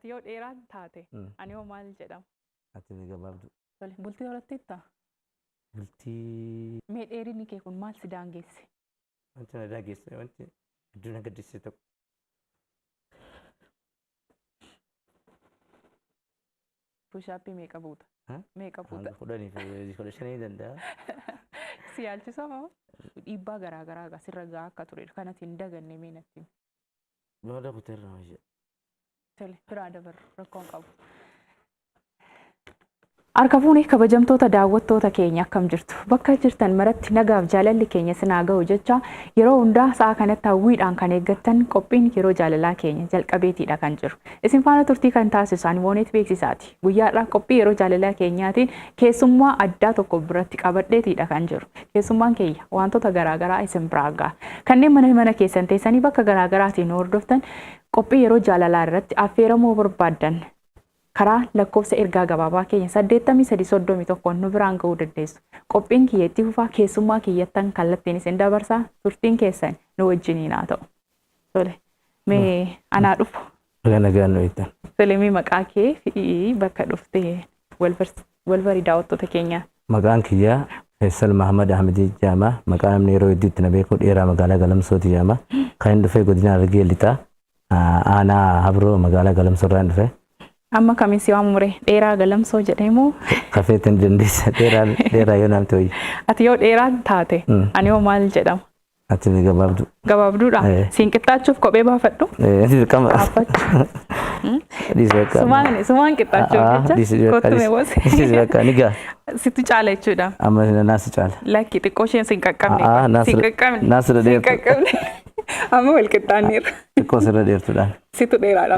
Ati yoo dheeraan taate ani hoo maal jedhama? Ati ni gabaabdu. Tole bultii horatteetta? Bultii Mee dheerinni kee kun maal si daangeesse? wanti na daangeesse wanti adduna gaddise tokko. Pushaappii meeqa buuta? Meeqa buuta? Kudhanii fi 15 danda'a. Si yaalchisa moo? Dhiibbaa garaagaraa sirra gahaa akka ture kanatti hin daganne mee natti? Looda kuteerra hojii. Tole biraa dabarru rakkoon qabu. Harka fuunee kabajamtoota daawwattoota keenya akkam jirtu bakka jirtan maratti nagaaf jaalalli keenya sinaa ga'u jecha yeroo hundaa sa'a kanatti hawwiidhaan kan eeggattan qophiin yeroo jaalalaa keenya jalqabeetiidha kan jiru. Isin faana turtii kan taasisan Moonet beeksisaati. Guyyaadhaan qophii yeroo jaalalaa keenyaatiin keessummaa addaa tokko biratti qabadheetiidha kan jiru. Keessummaan keenya wantoota garaagaraa isin biraa ga'a. Kanneen mana keessan teessanii bakka garaagaraatiin hordoftan qophii yeroo jaalalaa irratti affeeramuu barbaadan karaa lakkoofsa ergaa gabaabaa keenya 8331 nu biraan ga'uu dandeessu. Qophiin kiyyeetti fufaa keessummaa kiyyattan kallattiin isin dabarsaa turtiin keessan nu wajjiniin haa ta'u. Tole mee anaa dhufu. Nagaan nu eegdan. Tole mee maqaa kee fi bakka dhuftee wal barii daawwattoota keenyaa. Maqaan kiyyaa Faisal Mahamad Ahmedii jedhama. Maqaa namni yeroo hedduutti na beeku dheeraa magaalaa Gaalamsooti jedhama. Kan inni dhufee godina Harargee lixaa aanaa Habroo magaalaa Gaalamsoo irraa dhufe. Amma kamiin si waamure dheeraa Gaalamsoo jedhamu. Kafeetiin dandeessa dheeraa yoo namti hoyi. Ati yoo dheeraa taate ani hoo maal jedhama? Ati ni gabaabdu. Gabaabduudha. Siin qixxaachuuf kophee baafadhu. Dirqama. Sumaan qixxaachuuf jecha kottume boos. Bakka ni gaa. Situ caala jechuudha. Amma naasi caala. Lakki xiqqoo isheen siin qaqqabne. Siin qaqqabne. Naasira dheertu. Amma wal qixxaanneerra. Xiqqoo sirra dheertuudhaan. Situ dheeraadha.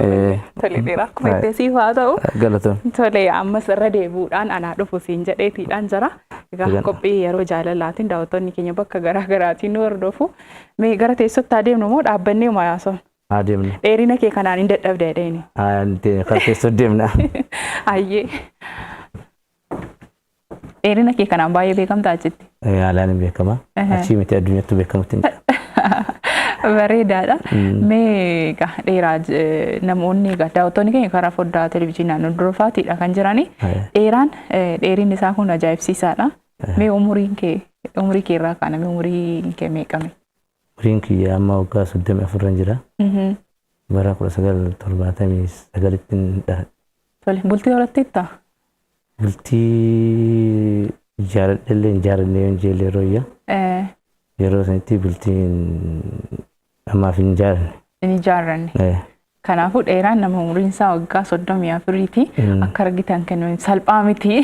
Tole dheeraa akkuma itti siif haa ta'u. Galatoon. Tole ammas irra deebuudhaan anaa dhufu siin jedheetiidhaan jira. Egaa qophii yeroo jaalalaatiin daawwattoonni keenya bakka garaagaraatiin nu hordofu. Mee gara teessootti adeemnu moo dhaabbannee uma yaasoo? Adeemna. Dheerina kee kanaan hin dadhabde jedheeni. Kan teessoo deemna. Ayyee. Dheerina kee kanaan baay'ee beekamta achitti. Haalaan hin beekama. Achii miti addunyaatti beekamutti hin jira. Bareedaadha. Mee dheeraa namoonni daawwattoonni keenya karaa foddaa televizyiinaan nu durfaatiidha kan jirani. Dheerinni isaa kun ajaa'ibsiisaadha. Mee umurii kee irraa kaana mee umurii kee meeqame? Umuriin kiyya amma waggaa 34 jira. Bara 1979tti dhaladhe. Tole bultii horatteetta? Bultii jaaladhellee hin jaaladhee hin jeellee rooyya. Yeroo sanitti bultiin ammaaf hin jaalanne. Hin jaalanne. Kanaafuu dheeraan nama umuriin isaa waggaa 34ti. Akka argitan kennu salphaa miti.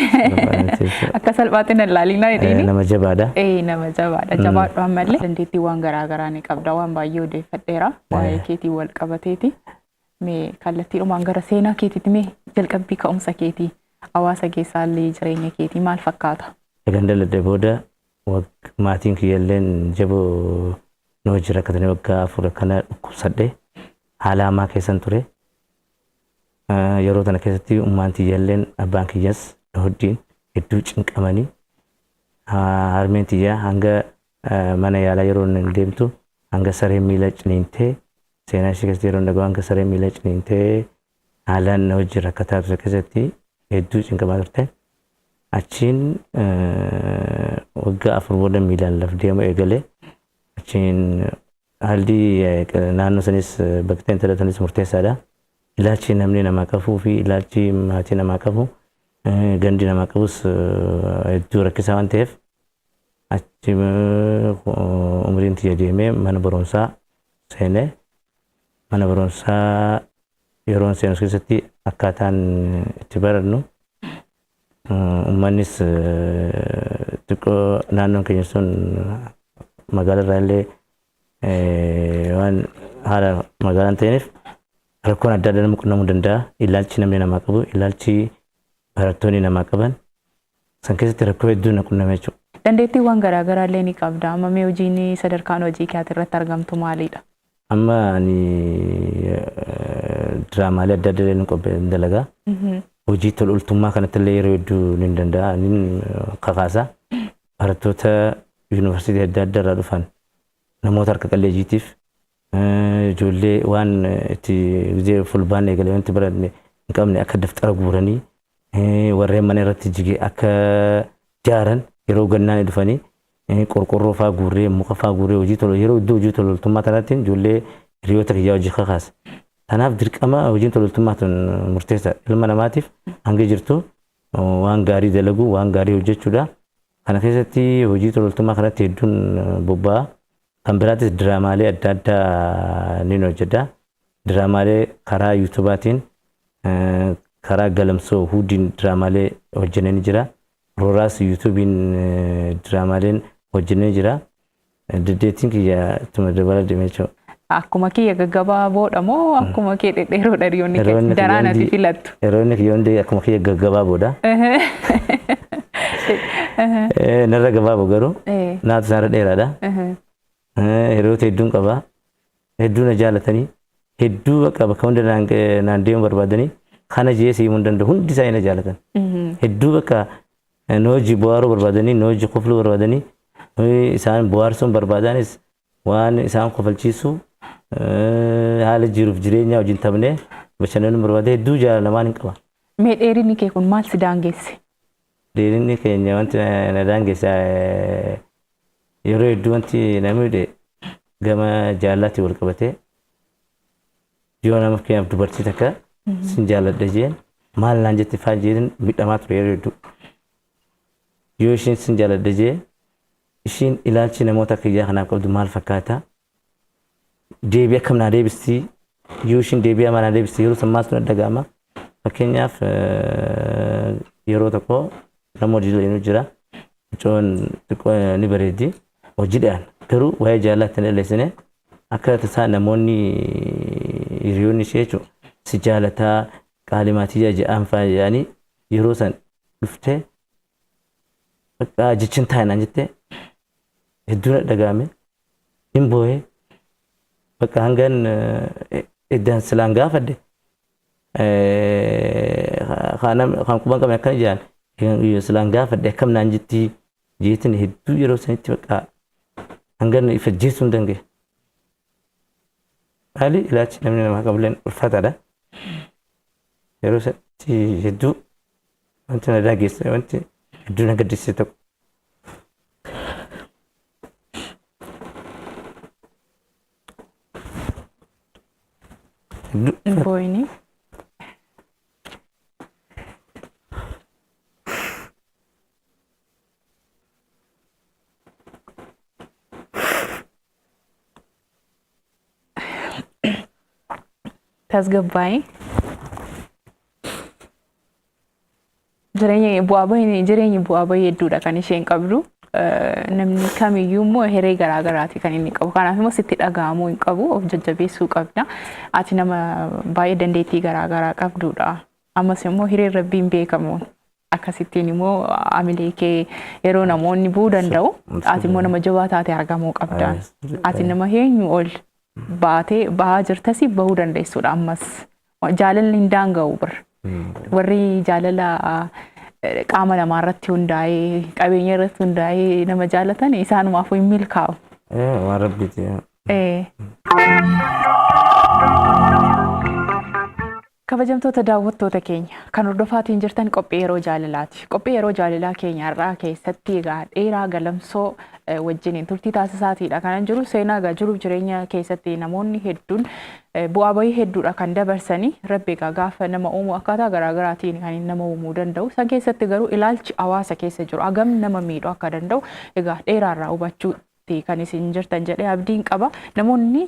Akka salphaatti hin ilaalinaa jedhini. Nama jabaadha. Nama jabaadha. Jabaadhu ammallee. Dandeettiiwwan garaagaraa ni qabda. Waan baay'ee odeeffadheera. Waa'ee keetii wal qabateeti. Mee kallattiidhumaan gara seenaa keetiitti mee jalqabbii ka'umsa keetii hawaasa keessaallee jireenya keetii maal fakkaata? Egan daladhe booda maatiin kiyyalleen jaboo nu wajjin rakkatanii waggaa 4 kana dhukkubsadhe haala hamaa keessan ture. Yeroo tana keessatti ummaan tiyyalleen abbaan kiyyas hodhiin hedduu cinqamanii harmeen tiyyaa hanga mana yaalaa yeroo inni deemtu hanga saree miila ciniintee seenaa ishee keessatti yeroo dhagahu hanga saree miila ciniintee haalaan nu wajjin rakkataa ture keessatti hedduu cinqamaa turte. Achiin waggaa 4 booda miilaan laf deemu eegale. Achiin haalli naannoo sanis bakka intalatanis murteessaadha. Ilaalchi namni namaa qabuu fi ilaalchi maatii namaa qabu gandi namaa qabus hedduu rakkisaa waan ta'eef achi umriin tiyya deemee mana barumsaa seenee mana barumsaa yeroon seenus keessatti akkaataan itti barannu ummannis xiqqoo naannoon keenya sun magaalaa irraa illee waan haala magaalaan ta'eef rakkoon adda addaa nama qunnamuu danda'a. Ilaalchi namni namaa qabu, ilaalchi barattoonni namaa qaban san keessatti rakkoo hedduu na qunname jechuudha. Dandeettiiwwan garaagaraa illee ni qabda. Amma mee hojiin sadarkaan hojii keetii irratti argamtu maalidha? Amma ani diraamaalee adda addaa ni qopheessan dalagaa. Hojii tola ooltummaa kanatti illee yeroo hedduu ni danda'a. Ni kakaasa. Barattoota yuunivarsiitii adda addaa irraa dhufan namoota harka qalleeyyiitiif ijoollee waan itti gizee fulbaanne eegalee wanti baranne hin qabne akka daftara guuranii warreen mana irratti jigee akka jaaran yeroo gannaan dhufanii qorqorroo faa guurree muka faa guurree hojii tolu yeroo iddoo hojii tololtummaa tanatti ijoollee hiriyoota kiyyaa hojii kakaasa. Kanaaf dirqama hojiin tololtummaa tun murteessa ilma namaatiif hanga jirtu waan gaarii dalaguu waan gaarii hojjechuudha. Kana keessatti hojii tololtummaa kanatti hedduun bobba'a. Kan biraatis diraamaalee adda addaa ni hojjedha. Diraamaalee karaa yuutubaatiin karaa gaalamsoo hudiin diraamaalee hojjennee jira. Rooraas yuutuubiin diraamaaleen hojjennee jira. Deddeetiin kiyya ittuma dabala deemee jiru. Akkuma kiyya gaggabaaboodha moo akkuma kee dhedheeroodha riyoonni kee daraan ati filattu? Yeroonni kiyyoon akkuma kiyya gaggabaaboodha. Narra gabaaboo garuu naatu isaarra dheeraadha. Hiriyoota hedduun qaba. Hedduu na jaalatanii hedduu bakka hunda naan deemu barbaadanii kana jee siimuu hin danda'u hundi isaa na jaalatan. Hedduu bakka na hojii bu'aaruu barbaadanii na hojii qofluu barbaadanii isaan bu'aarsuun barbaadanis waan isaan kofalchiisu haala jiruuf jireenya wajjin taphne bashannanuu barbaade hedduu jaalalamaan hin qaba. Mee dheerinni kee kun maal si daangesse? Dheerinni keenya wanti na daangessa yeroo hedduu wanti namni gama jaalaatti wal qabatee yoo nama keenyaaf dubartii takka sin jaaladha jeen maal naan jette faa jeen midhamaa ture yeroo hedduu. Yoo ishiin sin jaaladha jee ishiin ilaalchi namoota kiyyaa kanaaf qabdu maal fakkaata? Deebii akkam naa deebistii? Yoo ishiin deebii hamaa naa deebistii yeroo san maaltu na dhaga'ama? Fakkeenyaaf yeroo tokko nama hojii leenuu jira. Mucoon xiqqoo ni bareeddi. Hojiidhaan garuu waa'ee jaalaatti hin dhalleessine akka tasaa namoonni hiriyoonni ishee jechuudha. Si jaalataa qaalimaatii jaja'aan fa'aa jedhanii yeroo san dhuftee jechin taa'inaan jettee hedduu na dhaga'ame hin boo'ee bakka hangan iddaan silaan gaafadde kan quban qabne akkana jedhan silaan gaafadde akkam naan jettii jeetin hedduu yeroo sanitti bakka hangan ifajjeessuu hin dandeenye. Haalli ilaalchi namni namaa qabuleen ulfaataadha. Yeroo sanitti hedduu wanti na daangesse wanti hedduu na gaddisiise tokko. Boyni. Tasgabbaa'ee jireenyi bu'aa bahii hedduudha kan isheen qabdu. Namni kamiyyuu immoo hiree garaa garaati kan inni qabu. Kanaaf immoo sitti dhaga'amuu hin qabu. Of jajjabeessuu qabda. Ati nama baay'ee dandeettii garaa garaa qabdudha. Ammas immoo hireen rabbiin beekamuun akkasittiin immoo amilee kee yeroo namoonni bu'uu danda'u. Ati immoo nama jabaa taate argamuu qabda. Ati nama eenyu ol baatee bahaa jirtas bahuu dandeessudha. Ammas jaalalli hin daanga'u bir. Warri jaalala qaama namaa irratti hundaa'ee qabeenya irratti hundaa'ee nama jaalatan isaanumaaf hin milkaa'u. Waan rabbiiti. Kabajamtoota daawwattoota keenya kan hordofaatiin jirtan qophii yeroo jaalalaati. Qophii yeroo jaalalaa keenya irraa keessatti egaa dheeraa gaalamsoo wajjiniin turtii taasisaatiidha. Kanan jiru seenaa egaa jiruuf jireenya keessatti namoonni hedduun bu'aa bahii hedduudha kan dabarsanii rabbi egaa gaafa nama uumu akkaataa garaa garaatiin kan nama uumuu danda'u. San keessatti garuu ilaalchi hawaasa keessa jiru hagam nama miidhuu akka danda'u egaa dheeraarraa hubachuu kan isin jirtan jedhee abdiin qaba. Namoonni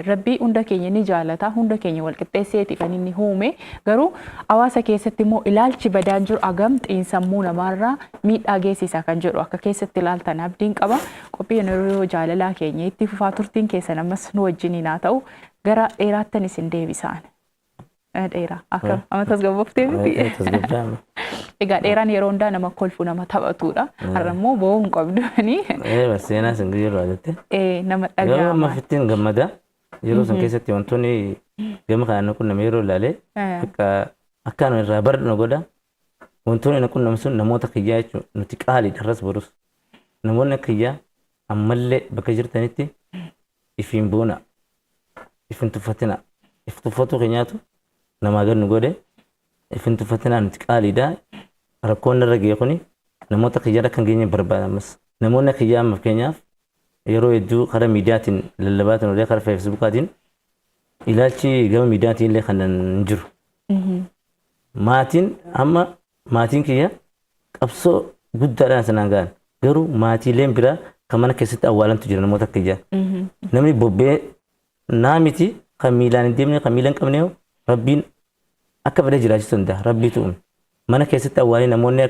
rabbii hunda keenya ni jaalata, hunda keenya wal qixxeesseeti kan inni uume. Garuu hawaasa keessatti immoo ilaalchi badaan jiru hagam xiinsammuu namaarraa miidhaa geessisa kan jedhu akka keessatti ilaaltan abdiin qaba. Qophii yeroo jaalalaa keenya itti fufaa turtiin keessan ammas nu wajjiniin haa ta'u gara dheeraattan isin deebisaan. Dheeraa akka amma tasgabbooftee miti. Egaa dheeraan yeroo hundaa nama kolfu nama taphatudha. Har'a immoo bo'oo hin qabdani. Seenaa sin yeroo jette. Nama dhaga'ama. Amma fittiin gammada. Yeroo san keessatti wantoonni gama kanaan kun nama yeroo ilaalee akkaan irraa barnu godha. Wantoonni na kun sun namoota kiyyaa jechuudha. Nuti qaaliidha irras borus. Namoonni kiyyaa ammallee bakka jirtanitti ifiin boona. Ifin tuffatina. If tuffatu keenyaatu namaa gannu godhe. ifintu fatinaan qaaliidha rakkoon irra ga'e kuni namoota kiyyaara kan geenye barbaadamas namoonni kiyyaama keenyaaf yeroo hedduu karaa miidiyaatiin lallabaatiin olee karaa feesbuukaatiin ilaalchi gama miidiyaatiin illee kan jiru. Maatiin amma maatiin kiyya qabsoo guddaadhaan sanaan ga'an garuu maatiileen biraa kan mana keessatti awwaalantu jira namoota kiyyaa. Namni bobbee naa miti kan miilaan hin deemne kan miilaan qabne rabbiin akka fedhe jiraachisuu danda'a rabbiitu uume. Mana keessatti awwaalii namoonni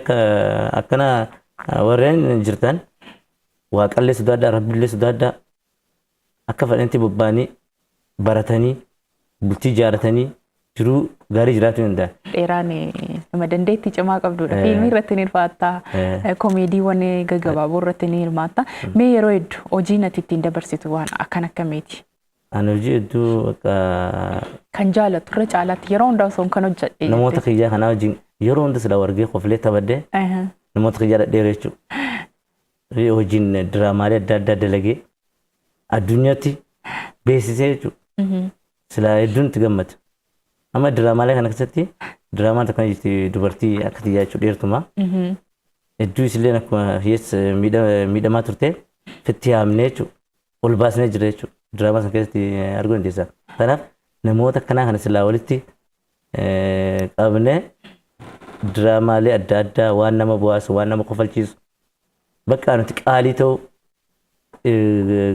akkana warreen jirtan waaqallee sodaadhaa rabbiillee sodaadhaa akka fedhanitti bobba'anii baratanii bultii jaaratanii jiruu gaarii jiraachuu danda'a. Dheeraan nama dandeettii cimaa qabdudha. Fiilmii irratti ni hirmaatta, koomeediiwwan gaggabaaboo irratti ni hirmaatta. Mee yeroo hedduu hojii ati ittiin dabarsitu waan akkamiiti? Ani hojii hedduu kan jaalatu irra caalaatti yeroo hundaa osoo kan hojjedhe. Namoota kiyyaa kanaa wajjin yeroo hunda sila wargee qoflee taphaddee namoota kiyyaa dhadheera jechuudha. Hojiin diraamaalee adda addaa dalagee addunyaatti beeksisee jechuudha. Sila hedduun itti gammada. Amma diraamaalee kana keessatti diraamaan tokko jirti dubartii akka tiyyaa jechuudha dheertumaa. Hedduu isillee akkuma hiyyeessa miidhamaa turte fitti haamnee jechuudha. Ol baasnee jira jechuudha. Diraamaa sana keessatti arguu dandeessa. Kanaaf namoota akkanaa kana silaa walitti qabnee diraamaalee adda addaa waan nama bu'aasu waan nama kofalchiisu bakka nuti qaalii ta'u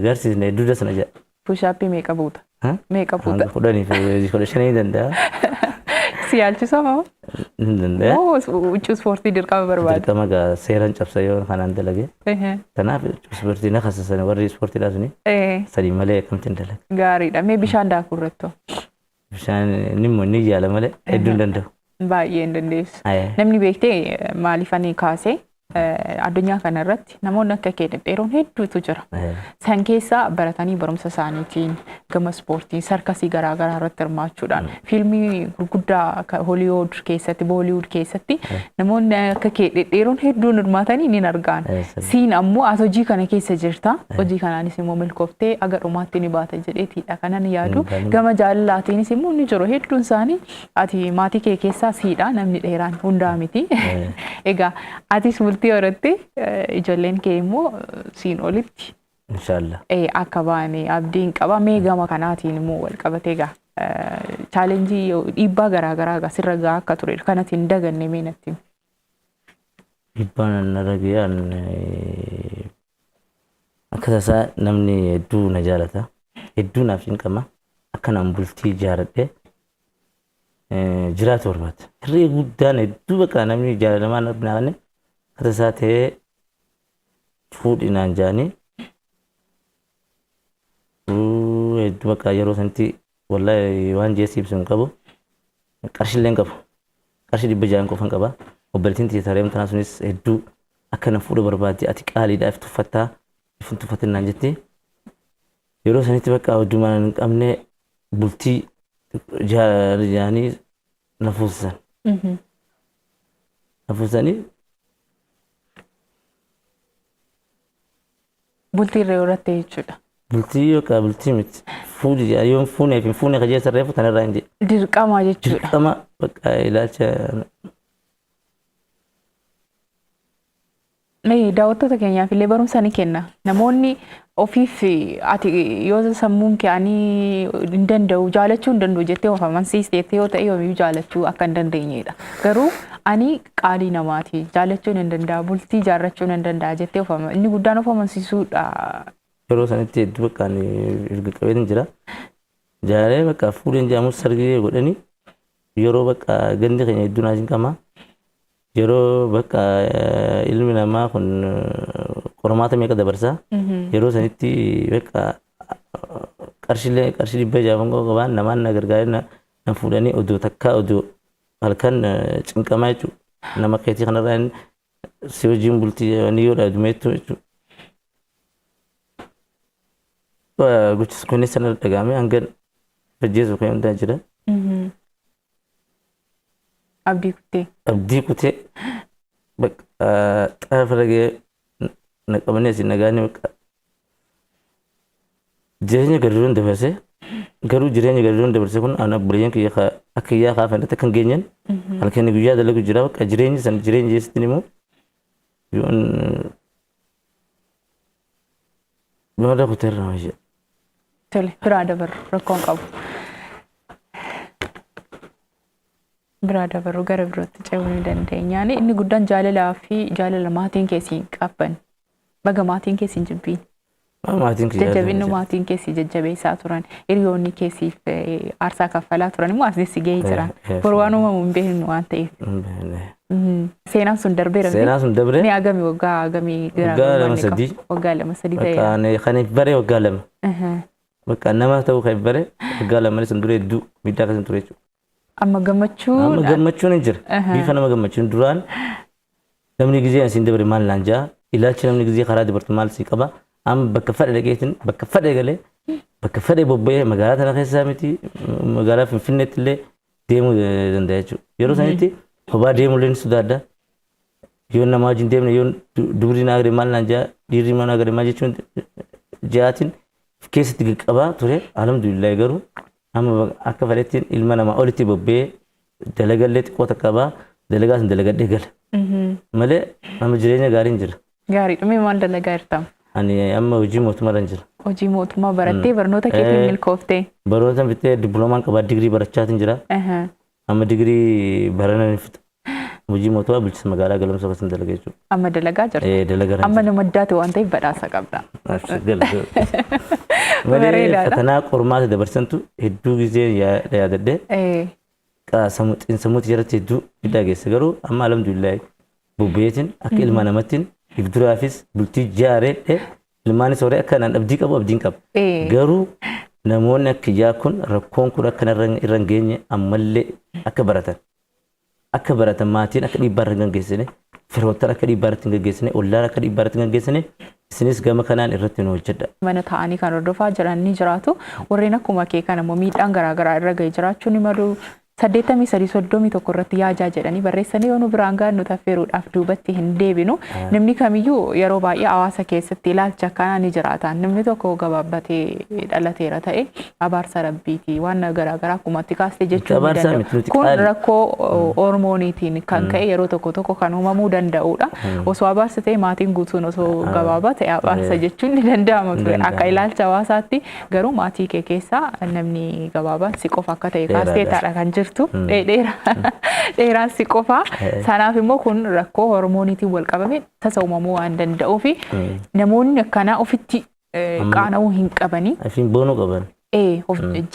garsiisne dudda sana jedha. Pushaappii meeqa buuta? Meeqa buuta? Kudha shanii danda'a. Si yaalchisa moo? Hin danda'a. Huccuu ispoortii dirqama barbaada. Dirqama gaa seeraan cabsa yoo kanaan dalage. Kanaaf huccuu ispoortii na kasasan warri ispoortiidhaa suni sadii malee akkamitti hin dalaga. Gaariidha. Mee bishaan daakuu irratti? Bishaan ni yaala malee hedduu hin danda'u. Baay'ee hin dandeessu. Namni beektee maaliif ani kaasee addunyaa kana irratti namoonni akka kee dhedheeroon hedduutu jira. San keessaa baratanii barumsa isaaniitiin gama ispoortii sarkasii garaagaraa irratti hirmaachuudhaan fiilmii gurguddaa Holiiwud keessatti Booliiwud keessatti namoonni akka kee dhedheeroon hedduun hirmaatanii ni argaan. Siin ammoo as hojii kana keessa jirta. Hojii kanaanis immoo milkooftee aga dhumaatti ni baata jedheetiidha kanan yaadu. Gama jaalalaatiinis immoo ni jiru hedduun isaanii ati maatii kee keessaa siidha namni dheeraan hundaa miti. Egaa atis bultii horatti ijoolleen kee immoo siin olitti inshallah akka baane abdiin qaba. Mee gama kanaatiin immoo wal qabatee gaa chaalenjii dhiibbaa garaagaraa gaa sirra gaa akka ture kanatiin daganne mee natti? Dhiibbaan narra ga'an akka tasaa namni hedduu na jaalata hedduu naaf cinqama akka nan bultii jaaradhe jiraatu barbaada. Hirree guddaan hedduu bakka namni jaalalamaa naafne kata isaa ta'ee fuudhinaan jaanii hedduu bakka yeroo sanatti wallahi waan jeessi ibsu hin qabu qarshillee hin qabu qarshii 600 qofan qaba obboleettiin tiyaatareem tanaa sunis hedduu akka na fuudha barbaadde ati qaaliidhaa if tuffattaa if hin tuffatinaan jetti yeroo sanitti bakka hoddumaan hin qabne bultii jaanii na fuusisan. Na fuusisanii bultii irra yoorratte jechuudha. Bultii yookaan bultii miti. Fuudhi yoo fuunee fi fuunee kajeessa reefu tanarraa hin jedhe. Dirqama jechuudha. Dirqama bakka ilaalcha. Daawwattoota keenyaaf illee barumsa ni kenna. Namoonni ofiif ati yoo sammuun kee hin danda'u jaalachuu hin danda'u jettee of amansiisteetti yoo ta'e yoomiyyuu jaalachuu akka hin dandeenyedha. Garuu ani qaalii namaati jaallachuun hin danda'a bultii jaarrachuun hin danda'a jettee inni guddaan of amansiisuudha. Yeroo sanitti hedduu bakka erga qabeetiin jira. Jaalee bakka fuudheen jaamus sargee godhanii yeroo bakka gandi keenya hedduu naaf cinqama. Yeroo bakka ilmi namaa kun qormaata meeqa dabarsa yeroo sanitti bakka qarshii 600 qabaan namaan na gargaaree na fuudhanii oduu takka oduu halkan cinqamaa jechuudha nama keetii kanarraa si wajjin bultii ni yoo dhaadumeettu jechuudha. Gochis kunis sana dhagaame hanga fajjeessu kan hundaa jira. Abdii kutee. Abdii kutee bakka xaafa dhagee na qabanii asii nagaanii bakka jireenya gadiroon dabarsee garuu jireenya gadiroon dabarsee kun ana buleen kiyya akka yaa kaafan kan geenyan halkan guyyaa dalagu jira bakka jireenyi san jireenya jeestiin immoo yoon booda kuteerra maayya. Tole biraa dabaru rakkoon qabu. Biraa dabaru gara birootti ce'uu ni dandeenya. Inni guddaan jaalalaa fi jaalala maatiin keessi qaban. Baga maatiin keessi hin jibbiin. Maatiin kiyya Jajjabinni maatiin keessi jajjabeessaa turan. Hiriyoonni keessiif aarsaa kaffalaa turan immoo as si gahee jiran. Boruu waan uumamu hin beeknu waan ta'eef. Seenaan sun darbeera. Seenaan sun darbe. Ni agami waggaa agamii gara waggaa lama sadii. Waggaa lama sadii ta'e. Bakka kan bare waggaa lama. Bakka nama ta'uu kan bare waggaa lama sun dura hedduu miidhaa kan ture jechuudha. Amma gammachuun hin jira. Bifa nama gammachuun duraan namni gizee asiin dabre maal laan jaa ilaalchi namni gizee karaa dabartu maal si qaba. Amma bakka fadhe dhageetiin bakka fadhe galee bakka fadhe bobba'ee magaalaa tana keessaa miti magaalaa Finfinneetti illee deemuu danda'a jechuudha. Yeroo sanitti kophaa deemuu illee ni sodaadha. Yoo nama wajjin deemne yoo dubarri naa gade maal naan jaa dhiirri naa gade maal jechuun jaatiin keessatti qabaa ture. Alhamdulillah garuu amma akka fadhettiin ilma namaa olitti bobba'ee dalagallee xiqqoo takka qabaa dalagaa sun dalagadhee gala. Malee amma jireenya gaariin jira. Gaarii dhumee maal dalagaa jirta? Ani amma hojii mootummaa irra jira. Hojii mootummaa barattee barnoota keetiin milkooftee? Barnoota bitee dippiloomaan qabaa digirii barachaatiin jira. Amma digirii barana ni fixa. Hojii mootummaa bulchiinsa magaalaa Gaalamsoo keessatti dalagaa jechuudha. Amma dalagaa jirta? Dalagaa. Amma nama addaate waan ta'eef badhaasa qabda. Malee fatanaa qormaata dabarsantu hedduu gizee yaadadhee samuuti jalatti hedduu hidhaa geesse garuu amma alhamdulillah bubbeetiin akka ilma namattiin ibduraafis bultii jaareedhe ilmaanis horee akka naan abdii qabu abdiin qaba. Garuu namoonni akka yaa kun rakkoon kun akka irra hin geenye ammallee akka baratan maatiin akka dhiibbaa irra hin gaggeessine firoottan akka dhiibbaa irratti hin gaggeessine ollaan akka dhiibbaa irratti hin gaggeessine isinis gama kanaan irratti nu hojjedha. Mana taa'anii kan hordofaa jiran ni jiraatu. Warreen akkuma kee kana immoo miidhaan garaagaraa irra ga'ee jiraachuu ni malu. 8331 irratti yaajaa jedhanii barreessanii yoo nu biraan gaan nu taffeeruudhaaf duubatti hin deebinu. Namni kamiyyuu yeroo baay'ee hawaasa keessatti ilaalcha akkanaa ni jiraata. Namni tokko gabaabbatee dhalateera ta'e abaarsa rabbiiti waan garaagaraa akkuma itti kaaste jechuu ni danda'u. Kun rakkoo hormooniitiin kan ka'e yeroo tokko kan uumamuu danda'udha. Osoo abaarsa ta'e maatiin guutuun osoo gabaabaa ta'e abaarsa jechuun ni danda'ama ture. Akka ilaalcha hawaasaatti garuu maatii kee keessaa namni gabaabaan si qofa akka ta'e kaasteetaadha kan jiru. Dheeraan si qofa. Sanaaf immoo kun rakkoo hormooniitiin wal qabame tasa uumamuu waan danda'uu fi namoonni akkanaa ofitti qaana'uu hin qabanii. Afiin boonuu qaban.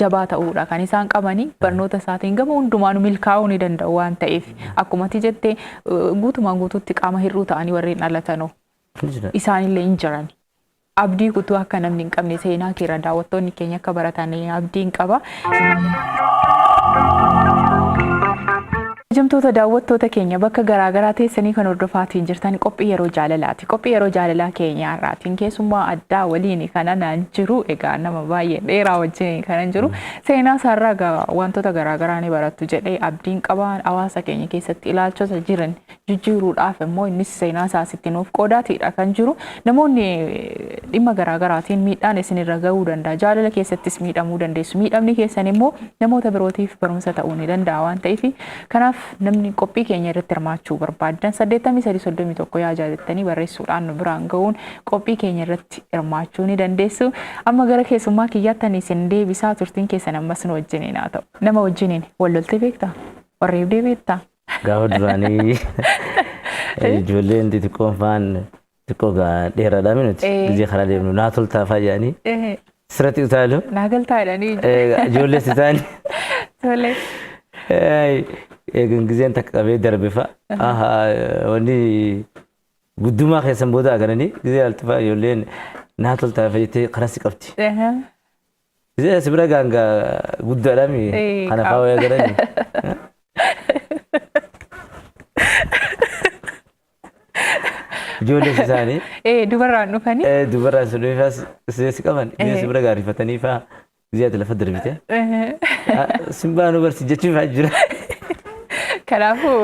Jabaa ta'uudha kan isaan qabanii barnoota isaatiin gama hundumaan milkaa'uu ni danda'u waan ta'eef akkumatti jettee guutumaan guutuutti qaama hir'uu ta'anii warreen dhalatanoo isaanillee hin jiran. Abdii kutuu akka namni hin qabne seenaa keera daawwattoonni keenya akka baratan abdii hin qaba. Jamtoota daawwattoota keenya bakka garaagaraa teessanii kan hordofaatiin jirtan qophii yeroo jaalalaati. Qophii yeroo jaalalaa keenya irraatiin keessummaa addaa waliin kanan jiru egaa nama baay'ee dheeraa wajjin kanan jiru seenaa isaarraa wantoota garaagaraa ni barattu jedhee abdiin qabaan hawaasa keenya keessatti ilaalchota jiran jijjiiruudhaaf immoo innis seenaa isaasitti nuuf qoodaatiidha kan jiru. Namoonni dhimma garaagaraatiin miidhaan isinirra gahuu danda'a. Jaalala keessattis miidhamuu dandeessu. Miidhamni keessan immoo namoota birootiif barumsa ta'uu ni danda'a waan ta'eef kanaaf namni qophii keenya irratti hirmaachuu barbaadan 8331 yaajaa jettanii barreessuudhaan nu biraan ga'uun qophii keenya irratti hirmaachuu ni dandeessu. Amma gara keessummaa kiyyaattan isin deebisaa turtiin keessan ammas nu wajjiniin haa ta'u. Nama wajjiniin wal loltee beektaa? Warreebdee beektaa? Gaafa duraanii ijoolleen xixiqqoon faan xiqqoo dheeraadhaa minuti gizee karaa deemnu naa toltaa faayyaanii sirratti utaalu. Naa galtaa jedhanii ijoollees isaanii. Tole. Eegan gizeen takka qabee darbe fa'a wanni guddumaa keessan booda agaranii gizee altifaa ijoolleen naa toltaa fayyatee kanas qabdi. Gizee as bira gaanga guddaadhaami kana fa'aa wayyaa agaranii. Ijoolleen isaanii. Dubarraan dhufanii. Dubarraan sun dhufaas si qaban gizee bira gaarifatanii fa'a gizee ati lafa darbite. Simbaanuu barsi jechuun fa'aa jira. Kanaafuu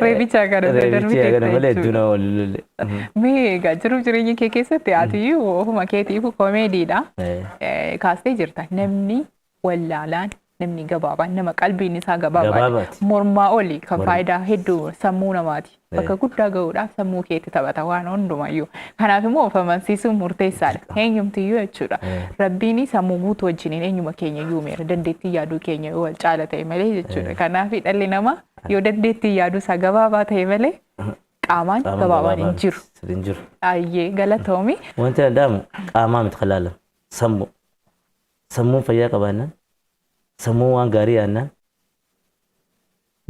reebichaa kana Reebichi kana malee hedduu wal Mee jiruuf jireenya kee keessatti atiyyuu ofuma keetiifu koomeediidha. Kaastee jirta namni wallaalaan namni gabaabaan nama qalbiin isaa gabaabaadha. Mormaa oli kan faayidaa hedduu sammuu namaati. Bakka guddaa ga'uudhaaf sammuu keetti taphata waan hundumayyuu. Kanaaf immoo of amansiisuun murteessaadha. Eenyumtiyyuu jechuudha. Rabbiin sammuu guutuu wajjiniin eenyuma keenya yuumeera. Dandeettii yaaduu keenya yoo wal caala ta'e malee jechuudha. Kanaaf dhalli namaa yoo dandeettii yaaduu isaa gabaabaa ta'e malee qaamaan gabaabaan hin jiru. Ayyee galatoomi. Wanti danda'amu qaamaa miti qalaalam. Sammuu. Sammuun fayyaa qabaannaan sammuu waan gaarii yaannaan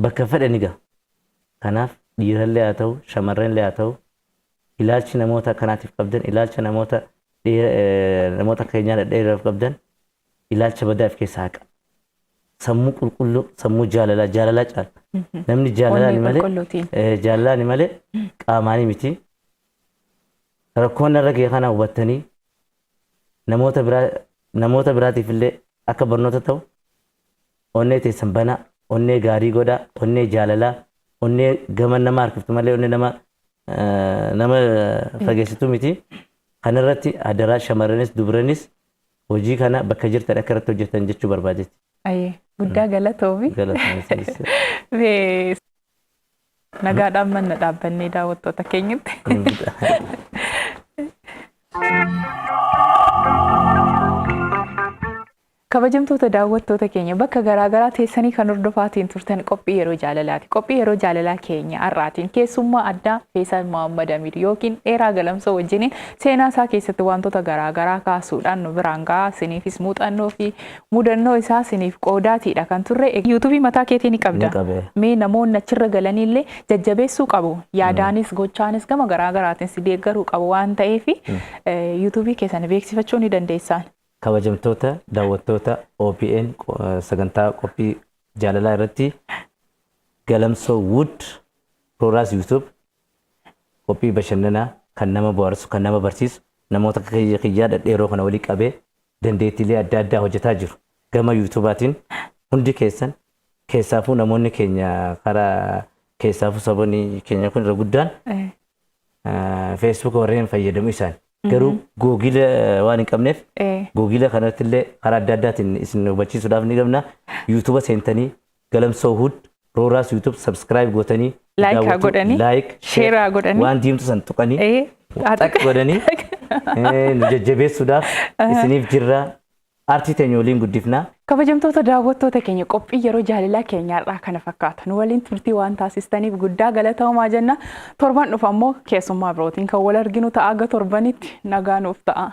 bakka fedhe ni ga'a. Kanaaf dhiirallee haa ta'u shamarranillee haa ta'u ilaalchi namoota akkanaatiif qabdan ilaalcha namoota keenyaa dhedheeraaf qabdan ilaalcha baddaaf keessaa haqa. Sammuu qulqulluu sammuu jaalalaa caala. Namni jaalalaan malee qaamaanii miti. Rakkoon irra ga'e kana hubattanii namoota biraatiif illee akka barnoota ta'u onnee teessan banaa, onnee gaarii godhaa, onnee jaalalaa, onnee gama nama harkiftu malee onnee nama fageessitu miti. Kanarratti adaraa shamarranis dubaranis hojii kana bakka jirtan akka irratti hojjetan jechuu barbaadetti. Ayyee guddaa galatoomi. Nagaadhaan manna dhaabbannee daawwattoota keenyatti. Kabajamtoota daawwattoota keenya bakka garaagaraa teessanii kan hordofaatiin turtan qophii yeroo jaalalaati. Qophii yeroo jaalalaa keenya har'aatiin keessummaa addaa Feesal Muhammad Amiir yookiin dheeraa gaalamsoo wajjiniin seenaa isaa keessatti wantoota garaagaraa kaasuudhaan nu biraan gahaa isiniifis muuxannoo fi mudannoo isaa isiniif qoodaatiidha kan turre. Yuutuubii mataa keetii ni qabda. Mee namoonni achirra galaniillee jajjabeessuu qabu. Yaadaanis gochaanis gama garaagaraatiin si deeggaruu qabu waan ta'eef yuutuubii keessan beeksifachuu ni dandeessan. Kabajamtoota daawwattoota OPN sagantaa qophii jaalalaa irratti Gaalamsoo Wood Progress YouTube qophii bashannanaa kan nama bohaarsu kan nama barsiisu namoota kiyyaa dhedheeroo kana walii qabee dandeettiilee adda addaa hojjetaa jiru. Gama YouTubaatiin hundi keessan keessaafuu namoonni keenya karaa keessaafuu saboonni keenya kun irra guddaan Facebook warreen fayyadamu isaan. Garuu Google waan hin qabneef Google kanatti illee karaa adda addaatiin isin hubachiisuudhaaf ni qabna. YouTube seentanii Gaalamsoo Wood Progress YouTube subscribe gootanii like share godhanii waan diimtu san tuqanii godhanii nu jajjabeessuudhaaf isiniif jirra. Artii teenya waliin guddifna. Kabajamtoota daawwattoota keenya qophii yeroo jaalalaa keenyaarraa kana fakkaata. Nu waliin turtii waan taasistaniif guddaa galatoomaa jenna. Torban dhufu ammoo keessummaa birootiin kan wal arginu ta'a. Aga torbanitti nagaa nuuf ta'a.